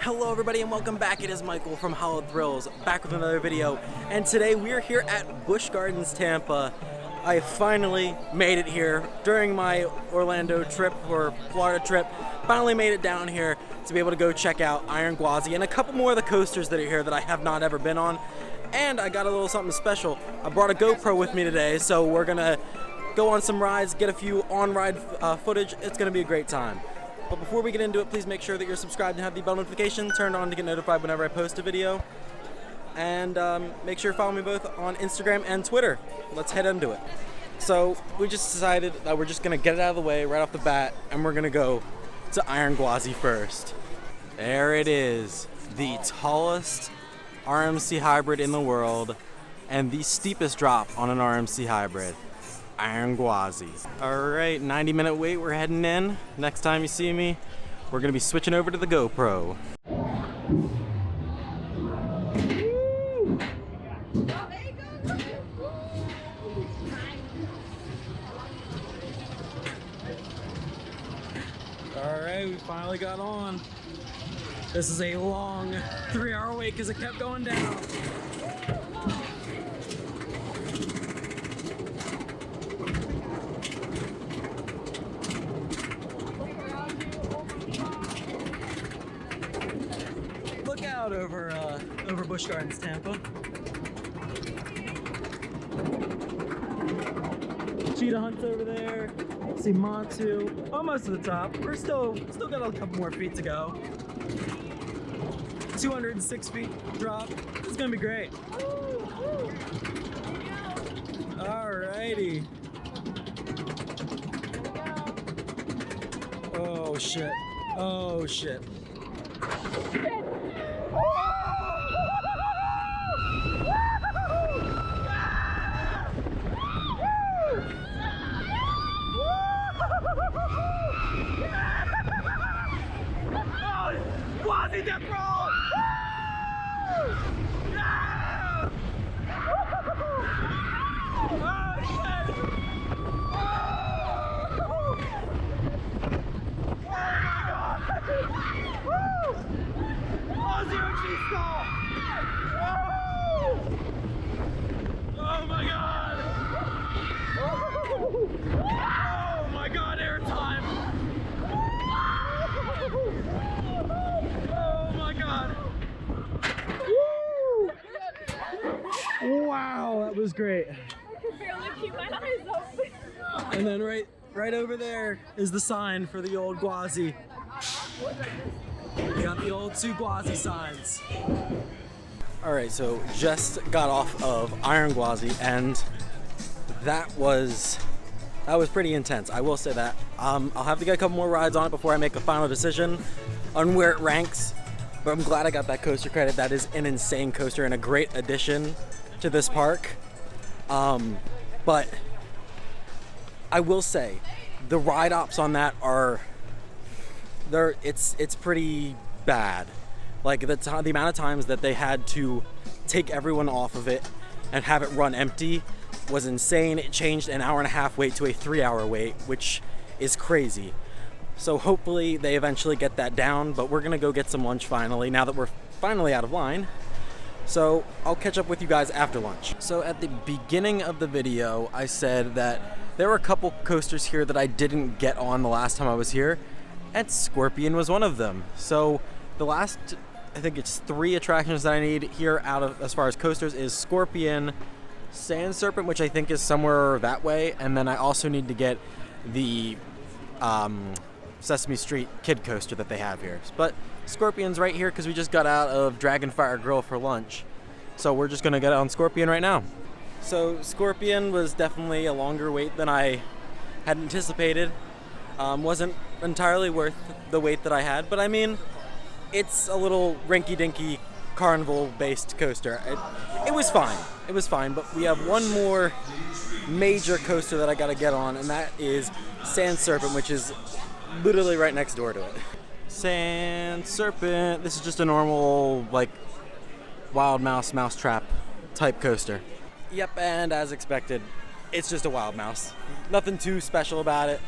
Hello everybody and welcome back. It is Michael from Hollow Thrills, back with another video. And today we are here at Busch Gardens Tampa. I finally made it here during my Orlando trip or Florida trip. Finally made it down here to be able to go check out Gwazi and a couple more of the coasters that are here that I have not ever been on. And I got a little something special. I brought a GoPro with me today, so we're gonna go on some rides, get a few on-ride footage. It's gonna be a great time. But before we get into it, please make sure that you're subscribed and have the bell notification turned on to get notified whenever I post a video. And make sure to follow me both on Instagram and Twitter. Let's head into it. So we just decided that we're just gonna get it out of the way right off the bat, and we're gonna go to Gwazi first. There it is, the tallest RMC hybrid in the world, and the steepest drop on an RMC hybrid. Gwazi. Alright, 90-minute wait, we're heading in. Next time you see me, we're gonna be switching over to the GoPro. Alright, we finally got on. This is a long 3-hour wait because it kept going down. Look out over Busch Gardens Tampa. Cheetah Hunt's over there. See Montu, almost to the top. We're still got a couple more feet to go. 206 feet drop. It's gonna be great. Alrighty. Oh shit. Oh shit. Gwazi death roll! Yeah! Oh shit! Oh my god! Woo! Oh, zero G stall! Oh my god! Oh my god, air time! Oh my god! Woo! Wow, that was great. I could barely keep my eyes open. And then right over there is the sign for the old Gwazi. We got the old 2 Gwazi signs. Alright, so just got off of Gwazi, and that was pretty intense. I will say that. I'll have to get a couple more rides on it before I make a final decision on where it ranks. But I'm glad I got that coaster credit. That is an insane coaster and a great addition to this park. But I will say the ride ops on that it's pretty bad. Like the amount of times that they had to take everyone off of it and have it run empty was insane. It changed an 1.5-hour wait to a 3-hour wait, which is crazy. So hopefully they eventually get that down, but we're gonna go get some lunch finally, now that we're finally out of line. So I'll catch up with you guys after lunch. So at the beginning of the video, I said that there were a couple coasters here that I didn't get on the last time I was here, and Scorpion was one of them. So the last, I think it's 3 attractions that I need here as far as coasters is Scorpion, Sand Serpent, which I think is somewhere that way, and then I also need to get the Sesame Street Kid Coaster that they have here. But Scorpion's right here because we just got out of Dragonfire Grill for lunch. So we're just gonna get on Scorpion right now. So Scorpion was definitely a longer wait than I had anticipated. Wasn't entirely worth the wait that I had, but I mean, it's a little rinky-dinky carnival-based coaster. It was fine. It was fine, but we have one more major coaster that I gotta get on, and that is Sand Serpent, which is literally right next door to it. Sand Serpent. This is just a normal, like, Wild Mouse mousetrap type coaster. Yep, and as expected, it's just a Wild Mouse. Nothing too special about it.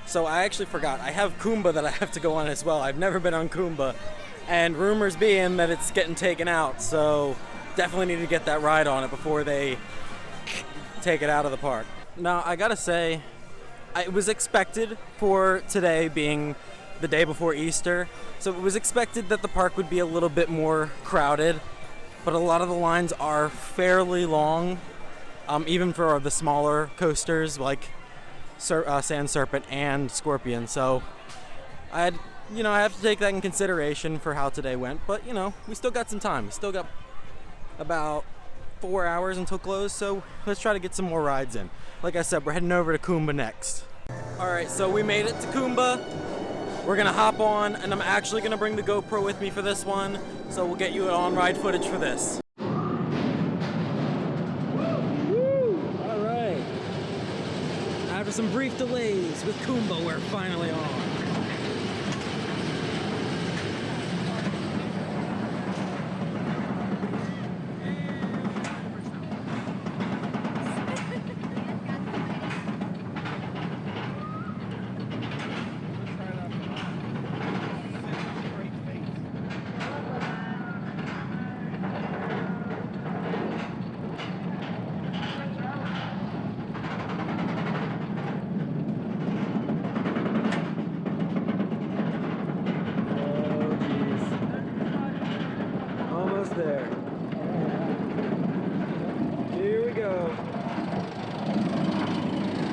So I actually forgot. I have Kumba that I have to go on as well. I've never been on Kumba, and rumors being that it's getting taken out, so definitely need to get that ride on it before they take it out of the park. Now, I gotta say, it was expected for today being the day before Easter, so it was expected that the park would be a little bit more crowded, but a lot of the lines are fairly long, even for the smaller coasters like Sand Serpent and Scorpion. So I have to take that in consideration for how today went, but we still got some time. We still got about 4 hours until close, so let's try to get some more rides in. Like I said, we're heading over to Kumba next. Alright, so we made it to Kumba. We're gonna hop on, and I'm actually gonna bring the GoPro with me for this one, so we'll get you on-ride footage for this. Alright. After some brief delays with Kumba, we're finally on. There. Here we go.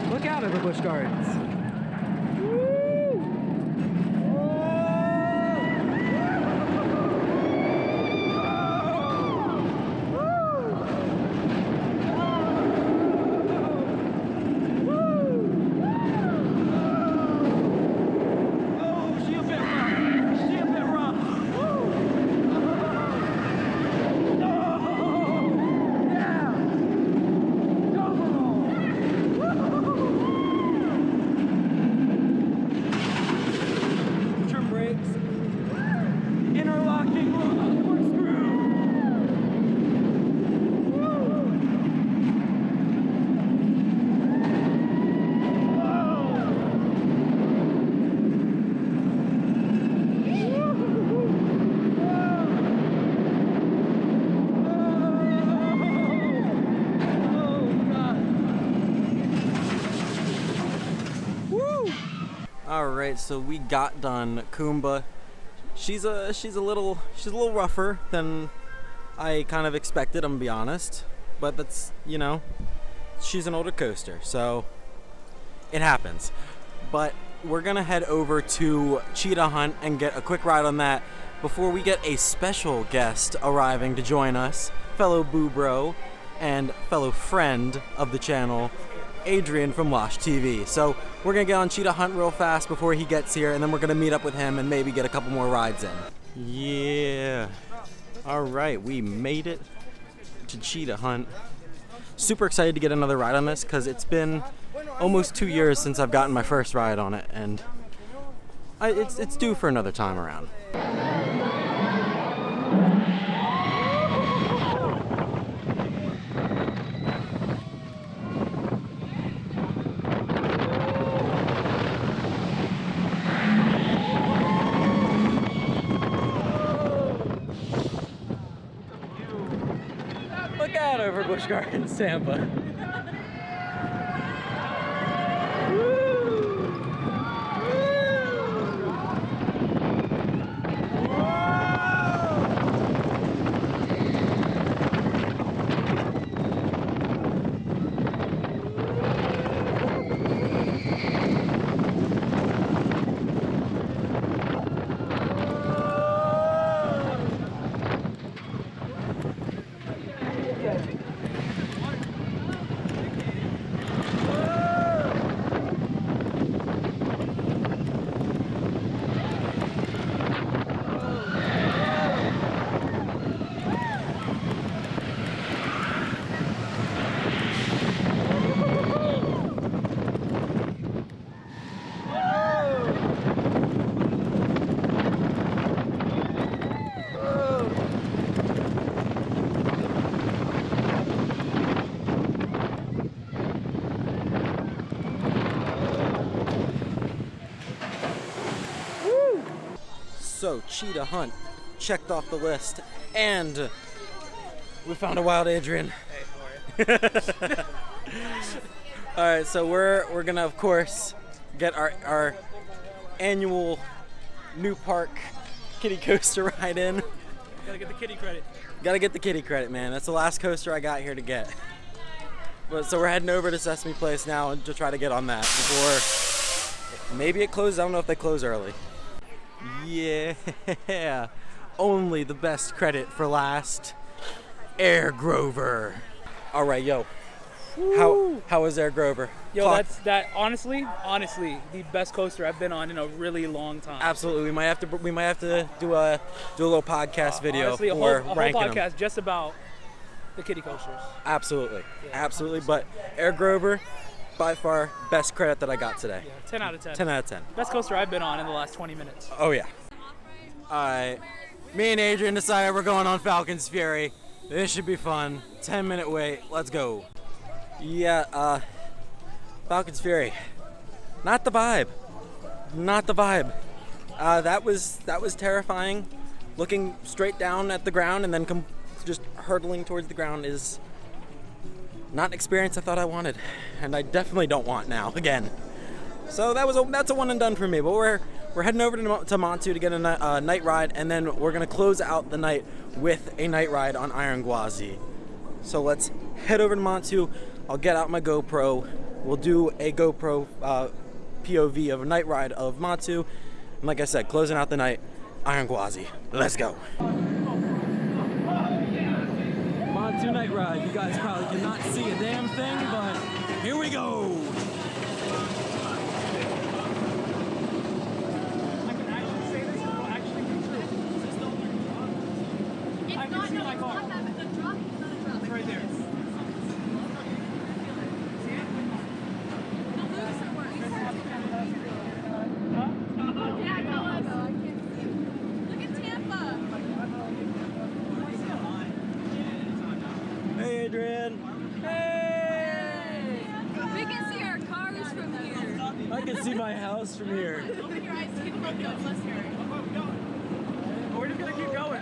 Look out over Busch Gardens. Woo! Alright, so we got done. Kumba. She's a little rougher than I kind of expected, I'm gonna be honest. But that's, she's an older coaster, so it happens. But we're gonna head over to Cheetah Hunt and get a quick ride on that before we get a special guest arriving to join us, fellow Boo Bro and fellow friend of the channel, Adrian from Losh TV. So we're gonna get on Cheetah Hunt real fast before he gets here, and then we're gonna meet up with him and maybe get a couple more rides in. Yeah. Alright, we made it to Cheetah Hunt. Super excited to get another ride on this because it's been almost 2 years since I've gotten my first ride on it, and it's due for another time around. Look out over Busch Gardens Tampa. So, Cheetah Hunt checked off the list, and we found a wild Adrian. Hey, how are you? All right, so we're gonna of course get our annual new park kiddie coaster ride in. Gotta get the kitty credit. Gotta get the kiddie credit, man. That's the last coaster I got here to get. But so we're heading over to Sesame Place now to try to get on that before maybe it closes. I don't know if they close early. Yeah, only the best credit for last. Air Grover. All right, yo. How was Air Grover? Yo, Talk. that's honestly the best coaster I've been on in a really long time. Absolutely. We might have to do a little podcast video Honestly, for a whole ranking podcast them. just about the kiddie coasters. Absolutely. Yeah, Absolutely. But Air Grover, by far, best credit that I got today. Yeah, 10 out of 10. 10 out of 10. Best coaster I've been on in the last 20 minutes. Oh, yeah. All right. Me and Adrian decided we're going on Falcon's Fury. This should be fun. 10-minute wait. Let's go. Yeah, Falcon's Fury. Not the vibe. Not the vibe. That was terrifying. Looking straight down at the ground and then just hurtling towards the ground is not an experience I thought I wanted, and I definitely don't want now again. So that's a one and done for me. But we're heading over to Montu to get a night ride, and then we're gonna close out the night with a night ride on Iron Gwazi. So let's head over to Montu. I'll get out my GoPro. We'll do a GoPro POV of a night ride of Montu. And like I said, closing out the night, Iron Gwazi. Let's go. Montu night ride. You guys probably cannot see a damn thing, but here we go. I can actually say this and it will actually be true. I can see my car. It's right there. Hey, Adrian. Hey! We can see our cars from here. I can see my house from here. Open your eyes, take a look, go, let's hear it. We're just gonna keep going.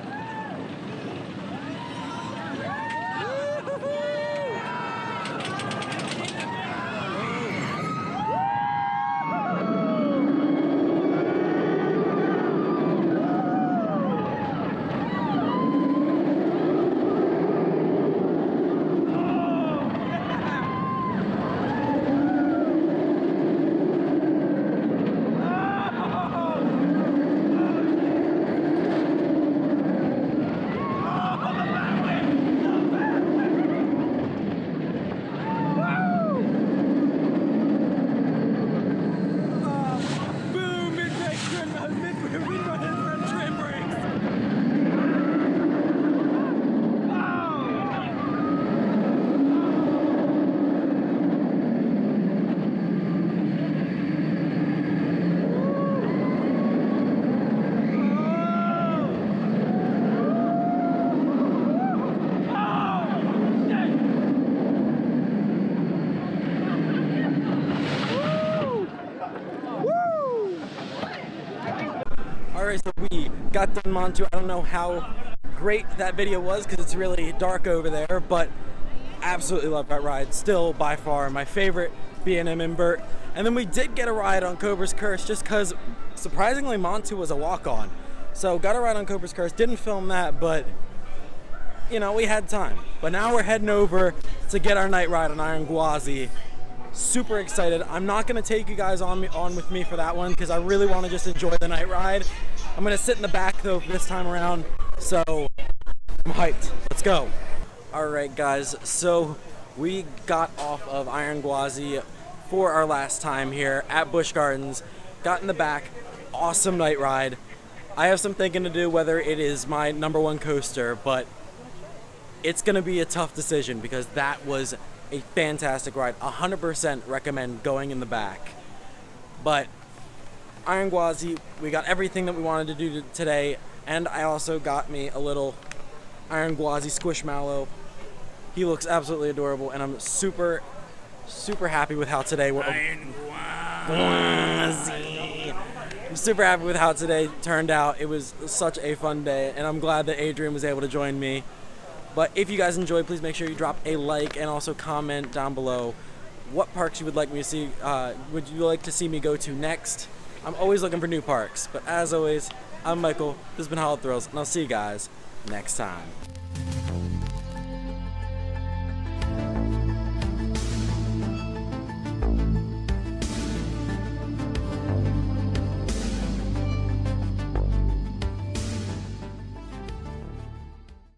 Alright, so we got done Montu. I don't know how great that video was because it's really dark over there, but absolutely love that ride. Still by far my favorite B&M invert. And then we did get a ride on Cobra's Curse just because surprisingly Montu was a walk-on. So got a ride on Cobra's Curse, didn't film that, but you know, we had time. But now we're heading over to get our night ride on Iron Gwazi. Super excited. I'm not gonna take you guys on with me for that one because I really want to just enjoy the night ride. I'm gonna sit in the back though this time around, so I'm hyped. Let's go. All right, guys. So we got off of Iron Gwazi for our last time here at Busch Gardens. Got in the back. Awesome night ride. I have some thinking to do whether it is my #1 coaster, but it's gonna be a tough decision because that was a fantastic ride. 100% recommend going in the back. But Iron Gwazi, we got everything that we wanted to do today, and I also got me a little Iron Gwazi Squishmallow. He looks absolutely adorable, and I'm super happy with how today went. Iron Gwazi. I'm super happy with how today turned out. It was such a fun day, and I'm glad that Adrian was able to join me. But if you guys enjoyed, please make sure you drop a like and also comment down below what parks you would like me to see. Would you like to see me go to next? I'm always looking for new parks. But as always, I'm Michael. This has been Hollow Thrills, and I'll see you guys next time.